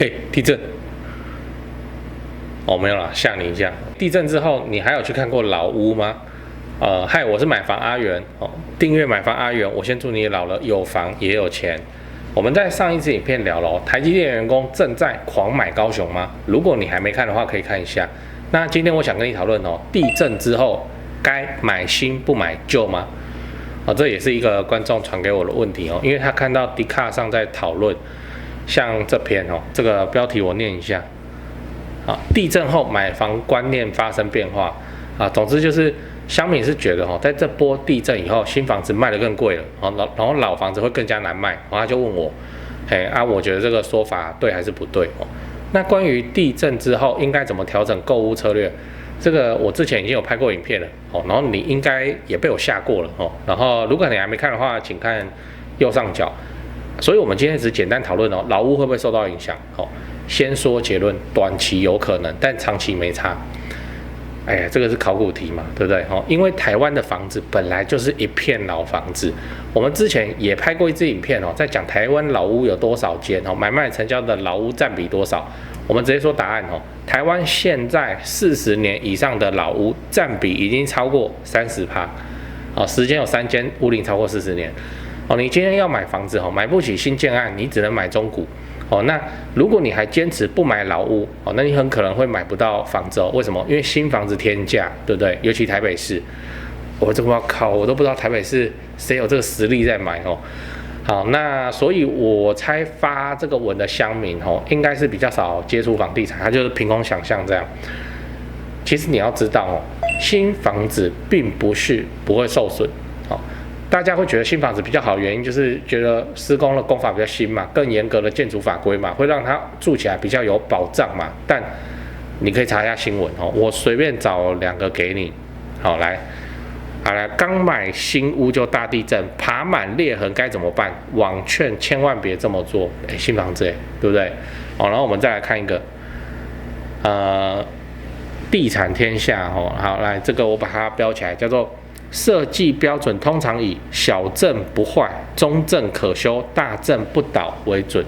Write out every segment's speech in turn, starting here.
嘿，地震哦，没有啦，吓你一下。地震之后，你还有去看过老屋吗？嗨，我是买房阿元哦，订阅买房阿元，我先祝你老了有房也有钱。我们在上一支影片聊了哦，台积电员工正在狂买高雄吗？如果你还没看的话，可以看一下。那今天我想跟你讨论哦，地震之后该买新不买旧吗？哦，这也是一个观众传给我的问题哦，因为他看到 Dcard 上在讨论。像这篇哦，这个标题我念一下。好，地震后买房观念发生变化啊。总之就是乡民是觉得哦，在这波地震以后，新房子卖得更贵了，然后老房子会更加难卖。然后他就问我，我觉得这个说法对还是不对哦？那关于地震之后应该怎么调整购物策略，这个我之前已经有拍过影片了哦，然后你应该也被我吓过了哦。然后如果你还没看的话，请看右上角。所以，我们今天只简单讨论哦，老屋会不会受到影响？哦，先说结论，短期有可能，但长期没差。哎呀，这个是考古题嘛，对不对？哦，因为台湾的房子本来就是一片老房子，我们之前也拍过一支影片哦，在讲台湾老屋有多少间哦，买卖成交的老屋占比多少。我们直接说答案哦，台湾现在40年以上的老屋占比已经超过30%。哦，时间有3间屋龄超过40年。哦，你今天要买房子哦，买不起新建案，你只能买中古哦。那如果你还坚持不买老屋哦，那你很可能会买不到房子哦。为什么？因为新房子天价，对不对？尤其台北市，我这我靠，我都不知道台北市谁有这个实力在买哦。好，那所以我猜发这个文的乡民哦，应该是比较少接触房地产，他就是凭空想象这样。其实你要知道哦，新房子并不是不会受损哦。大家会觉得新房子比较好的原因，就是觉得施工的工法比较新嘛，更严格的建筑法规嘛，会让它住起来比较有保障嘛。但你可以查一下新闻哦，我随便找2个给你。好，来，刚买新屋就大地震，爬满裂痕该怎么办？网劝千万别这么做。新房子对不对？哦，然后我们再来看一个，地产天下哦，好，来这个我把它标起来，叫做。设计标准通常以小震不坏、中震可修、大震不倒为准，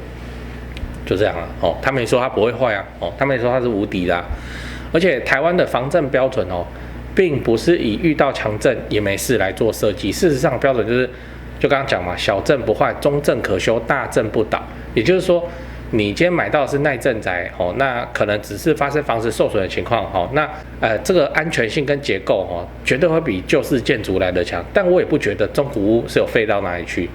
就这样了哦。他没说它不会坏啊，哦，他没说它是无敌的啊。而且台湾的防震标准哦，并不是以遇到强震也没事来做设计。事实上，标准就刚刚讲嘛，小震不坏、中震可修、大震不倒。也就是说，你今天买到的是耐震宅哦，那可能只是发生房子受损的情况哦，那这个安全性跟结构哦，绝对会比旧式建筑来得强。但我也不觉得中古屋是有废到哪里去，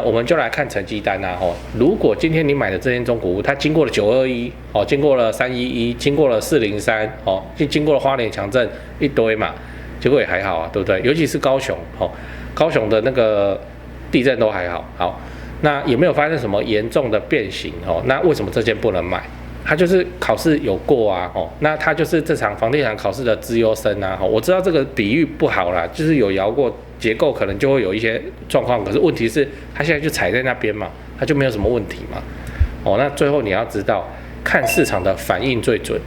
我们就来看成绩单哦。如果今天你买的这间中古屋，它经过了921哦，经过了311，经过了403哦，经过了花莲强震一堆嘛，结果也还好啊，对不对？尤其是高雄哦，高雄的那个地震都还好，好。那也没有发生什么严重的变形哦，那为什么这间不能买？他就是考试有过啊，哦，那他就是这场房地产考试的资优生啊，我知道这个比喻不好啦，就是有摇过结构，可能就会有一些状况，可是问题是他现在就踩在那边嘛，他就没有什么问题嘛，哦，那最后你要知道，看市场的反应最准。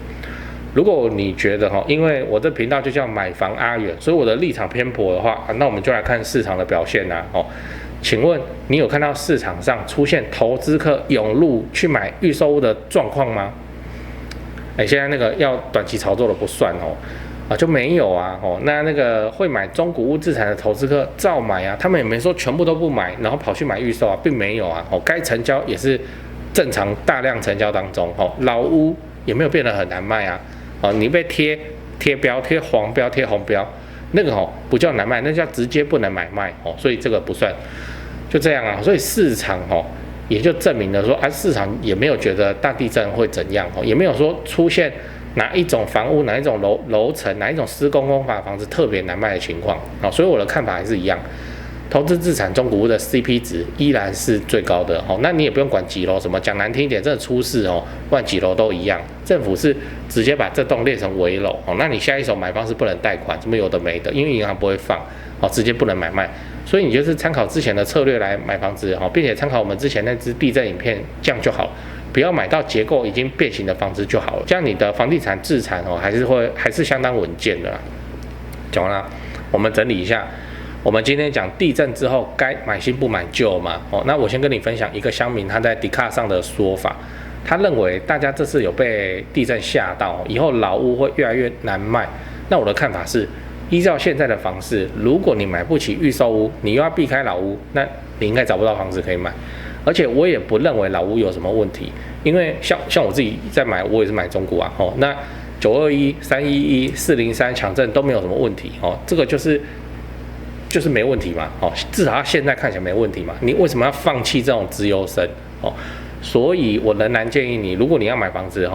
如果你觉得因为我这频道就叫买房阿元，所以我的立场偏颇的话，那我们就来看市场的表现啦，哦。请问你有看到市场上出现投资客涌入去买预售屋的状况吗？现在那个要短期炒作的不算哦，就没有啊哦。那个会买中古屋自产的投资客照买啊，他们也没说全部都不买，然后跑去买预售啊，并没有啊哦。该成交也是正常大量成交当中哦，老屋也没有变得很难卖啊哦。你被贴标、贴黄标、贴红标，那个不叫难卖，那叫直接不能买卖哦，所以这个不算。就这样啊，所以市场也就证明了说市场也没有觉得大地震会怎样也没有说出现哪一种房屋、哪一种楼层、哪一种施工工法房子特别难卖的情况啊，所以我的看法还是一样，投资自产中古屋的 CP 值依然是最高的那你也不用管几楼，什么讲难听一点，真的出事不管几楼都一样，政府是直接把这栋列成危楼那你下一手买方是不能贷款，什么有的没的，因为银行不会放直接不能买卖。所以你就是参考之前的策略来买房子并且参考我们之前那支地震影片，这样就好了，不要买到结构已经变形的房子就好了，这样你的房地产自产还是相当稳健的啦。讲完了，我们整理一下，我们今天讲地震之后该买新不买旧嘛那我先跟你分享一个乡民他在 Dcard 上的说法他认为大家这次有被地震吓到，以后老屋会越来越难卖。那我的看法是，依照现在的房市，如果你买不起预售屋，你又要避开老屋，那你应该找不到房子可以买。而且我也不认为老屋有什么问题，因为像我自己在买，我也是买中古啊，那921、311、403强震都没有什么问题，这个就是没问题嘛，至少它现在看起来没问题嘛，你为什么要放弃这种资优生？所以我仍然建议你，如果你要买房子，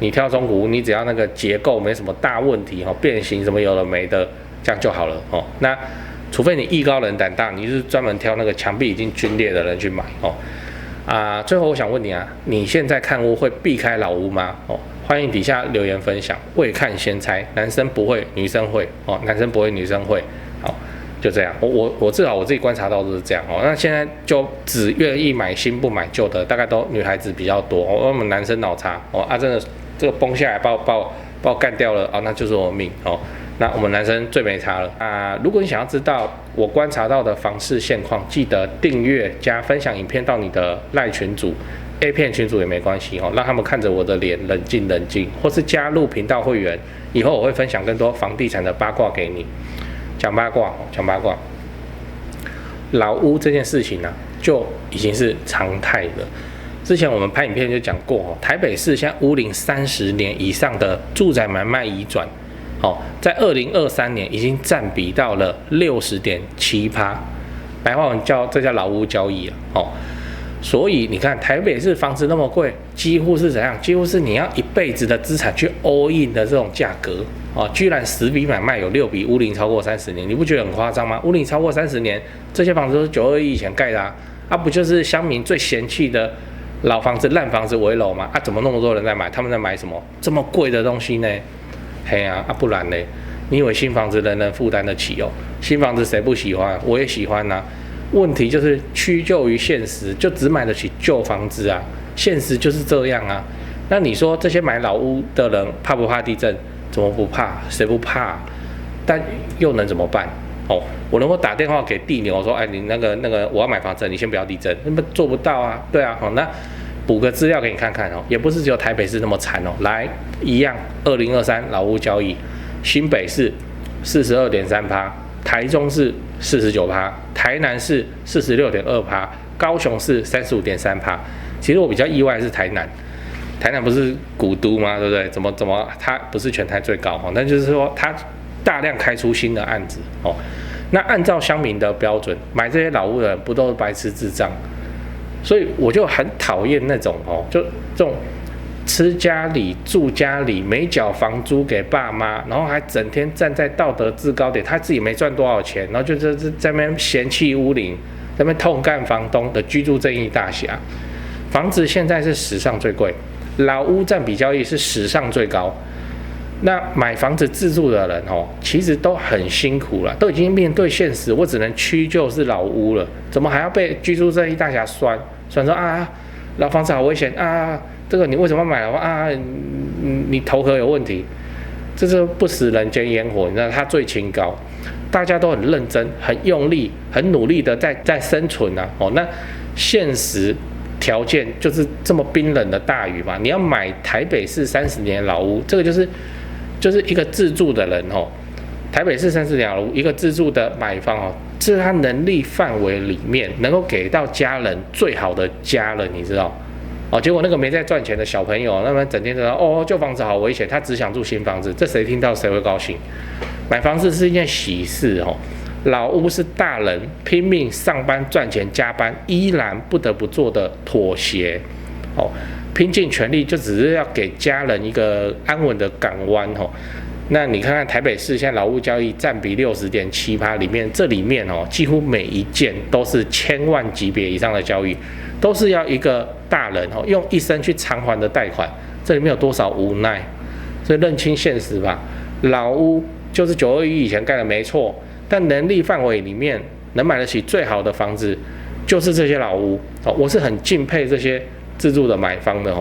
你挑中古屋，你只要那个结构没什么大问题，变形什么有的没的，这样就好了，那除非你艺高人胆大，你是专门挑那个墙壁已经皲裂的人去买，最后我想问你啊，你现在看屋会避开老屋吗？欢迎底下留言分享。未看先猜，男生不会，女生会，男生不会，女生会，好，就这样。我至少我自己观察到都是这样，那现在就只愿意买新不买旧的，大概都女孩子比较多，我们男生脑残，真的这个崩下来把我干掉了，那就是我命，那我们男生最没差了如果你想要知道我观察到的房市现况，记得订阅加分享影片到你的赖群组、A 片群组也没关系，让他们看着我的脸冷静，或是加入频道会员，以后我会分享更多房地产的八卦给你。讲八卦，老屋这件事情就已经是常态了。之前我们拍影片就讲过，台北市现在屋龄30年以上的住宅买卖移转，在2023年已经占比到了60.7%，白话文这叫老屋交易所以你看台北市房子那么贵，几乎是怎样？几乎是你要一辈子的资产去 all in 的这种价格居然10笔买卖有6笔屋龄超过30年，你不觉得很夸张吗？屋龄超过30年，这些房子都是921以前盖的不就是乡民最嫌弃的老房子、烂房子危楼吗？怎么那么多人在买？他们在买什么？这么贵的东西呢？不然呢？你以为新房子人人负担得起新房子谁不喜欢？我也喜欢问题就是屈就于现实，就只买得起旧房子现实就是这样那你说这些买老屋的人怕不怕地震？怎么不怕？谁不怕？但又能怎么办？我能够打电话给地牛说，你那个我要买房子，你先不要地震，那么做不到对那补个资料给你看看也不是只有台北市那么惨来，一样，2023老屋交易，新北市42.3%，台中市49%，台南市46.2%，高雄市35.3%。其实我比较意外的是台南不是古都吗？对不对？怎么它不是全台最高那就是说它大量开出新的案子那按照乡民的标准，买这些老屋的人不都是白痴智障？所以我就很讨厌那种就这种吃家里住家里，没缴房租给爸妈，然后还整天站在道德制高点，他自己没赚多少钱，然后就是在那边嫌弃屋龄，在那边痛干房东的居住正义大侠。房子现在是史上最贵，老屋占比交易是史上最高。那买房子自住的人其实都很辛苦了，都已经面对现实，我只能屈就是老屋了，怎么还要被居住正义大侠酸说老房子好危险这个你为什么买了你头壳有问题？这是不食人间烟火，你知道他最清高，大家都很认真、很用力、很努力的在生存那现实条件就是这么冰冷的大雨嘛。你要买台北市30年老屋，这个就是一个自住的人台北市30年老屋一个自住的买方这是他能力范围里面能够给到家人最好的家了，你知道结果那个没在赚钱的小朋友，那么整天都说旧房子好危险，他只想住新房子，这谁听到谁会高兴？买房子是一件喜事老屋是大人拼命上班赚钱加班依然不得不做的妥协拼尽全力就只是要给家人一个安稳的港湾那你看看台北市现在老屋交易占比60.7%，这里面几乎每一件都是1000万级别以上的交易，都是要一个大人用一生去偿还的贷款，这里面有多少无奈？所以认清现实吧，老屋就是921以前盖的没错，但能力范围里面能买得起最好的房子就是这些老屋我是很敬佩这些自住的买方的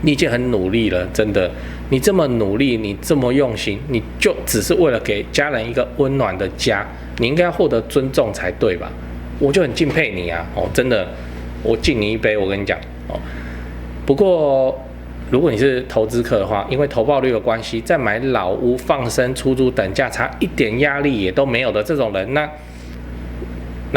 你已经很努力了，真的，你这么努力，你这么用心，你就只是为了给家人一个温暖的家，你应该要获得尊重才对吧？我就很敬佩你真的，我敬你一杯，我跟你讲不过如果你是投资客的话，因为投报率的关系，在买老屋放生出租等价差一点压力也都没有的这种人，那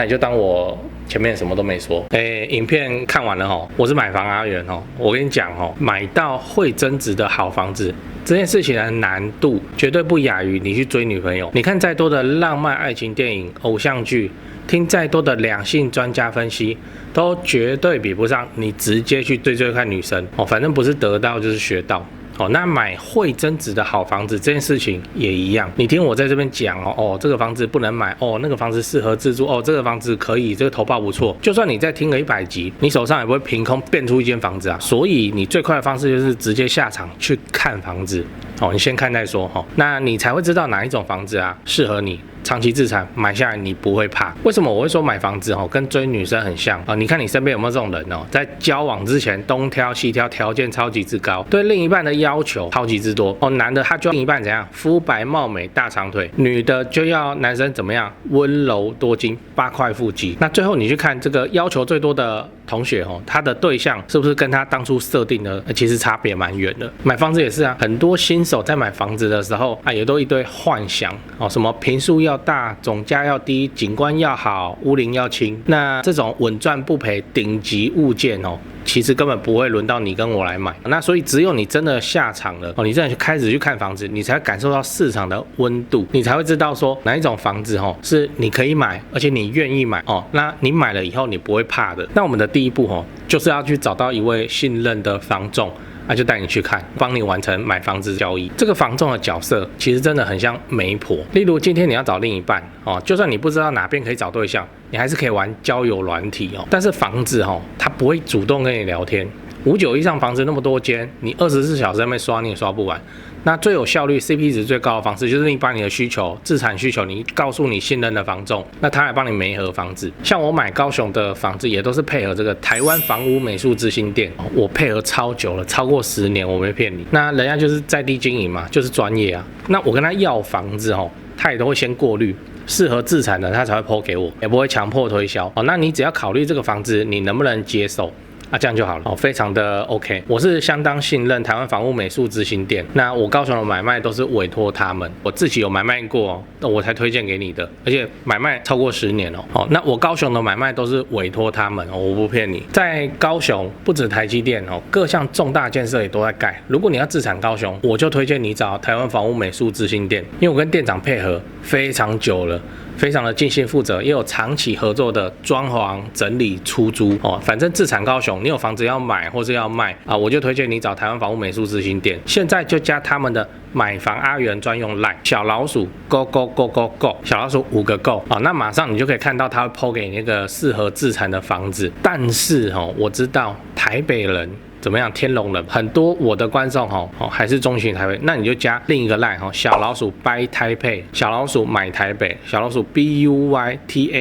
你就当我前面什么都没说。影片看完了吼，我是买房阿元吼，我跟你讲吼，买到会增值的好房子这件事情的难度绝对不亚于你去追女朋友。你看再多的浪漫爱情电影、偶像剧，听再多的两性专家分析，都绝对比不上你直接去追看女生哦。反正不是得到就是学到。那买会增值的好房子这件事情也一样，你听我在这边讲这个房子不能买那个房子适合自住这个房子可以，这个投报不错。就算你再听个100集，你手上也不会凭空变出一间房子啊。所以你最快的方式就是直接下场去看房子你先看再说那你才会知道哪一种房子啊适合你。长期资产买下来你不会怕。为什么我会说买房子跟追女生很像你看你身边有没有这种人在交往之前东挑西挑，条件超级之高，对另一半的要求超级之多男的他就要另一半怎样，肤白貌美大长腿，女的就要男生怎么样，温柔多金8块腹肌。那最后你去看这个要求最多的同学他的对象是不是跟他当初设定的其实差别蛮远的。买房子也是啊，很多新手在买房子的时候也都一堆幻想什么坪数要大，总价要低，景观要好，屋龄要轻。那这种稳赚不赔顶级物件其实根本不会轮到你跟我来买。那所以只有你真的下场了你真的开始去看房子，你才感受到市场的温度，你才会知道说哪一种房子是你可以买，而且你愿意买那你买了以后你不会怕的。那我们的第一步就是要去找到一位信任的房仲，就带你去看，帮你完成买房子交易。这个房仲的角色其实真的很像媒婆。例如今天你要找另一半就算你不知道哪边可以找对象，你还是可以玩交友软体但是房子它不会主动跟你聊天。59以上房子那么多间，你24小时在那边刷你也刷不完。那最有效率 CP 值最高的方式就是你把你的需求，自产需求，你告诉你信任的房仲，那他来帮你媒合房子。像我买高雄的房子也都是配合这个台湾房屋美术之星店我配合超久了，超过10年，我没骗你。那人家就是在地经营嘛，就是专业啊。那我跟他要房子他也都会先过滤适合自产的，他才会 po 给我，也不会强迫推销那你只要考虑这个房子你能不能接受这样就好了非常的 OK。 我是相当信任台湾房屋美术之星店，那我高雄的买卖都是委托他们，我自己有买卖过我才推荐给你的，而且买卖超过10年那我高雄的买卖都是委托他们我不骗你。在高雄不止台积电各项重大建设也都在盖。如果你要自产高雄，我就推荐你找台湾房屋美术之星店，因为我跟店长配合非常久了，非常的尽心负责，也有长期合作的装潢整理出租反正自产高雄，你有房子要买或是要卖我就推荐你找台湾房屋美术之星店。现在就加他们的买房阿元专用 LINE 小老鼠 go go go go go 小老鼠5个 go 那马上你就可以看到他会 po 给你那个适合自产的房子。但是我知道台北人怎么样？天龙人很多，我的观众还是中型台北，那你就加另一个 line 小老鼠 buy 台北，小老鼠买台北，小老鼠 BUYTAIPEI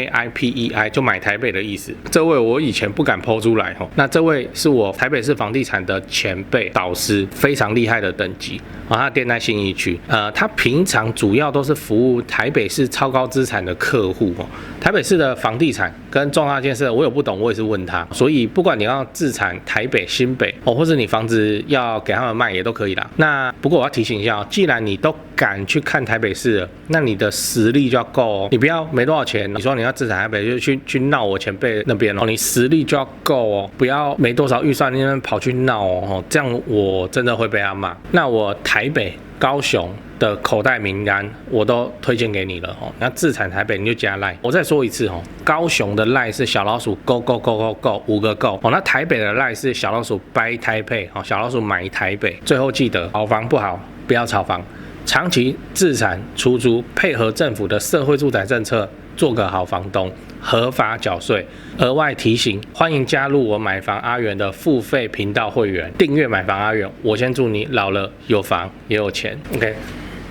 就买台北的意思。这位我以前不敢 po 出来那这位是我台北市房地产的前辈导师，非常厉害的等级他店在信义区他平常主要都是服务台北市超高资产的客户台北市的房地产跟重大建设我有不懂我也是问他，所以不管你要自产台北新北或者你房子要给他们卖也都可以啦。那不过我要提醒一下既然你都敢去看台北市了，那你的实力就要够你不要没多少钱，你说你要自产台北就去闹我前辈那边你实力就要够不要没多少预算那边跑去闹这样我真的会被他骂。那我台北高雄的口袋名单我都推荐给你了那自产台北你就加 LINE。 我再说一次高雄的 LINE 是小老鼠 go go go go go 5个 go 那台北的 LINE 是小老鼠 buy 台北小老鼠买台北。最后记得好房不好不要炒房，长期自产出租，配合政府的社会住宅政策，做个好房东，合法缴税。额外提醒，欢迎加入我买房阿元的付费频道会员，订阅买房阿元。我先祝你老了有房也有钱。OK。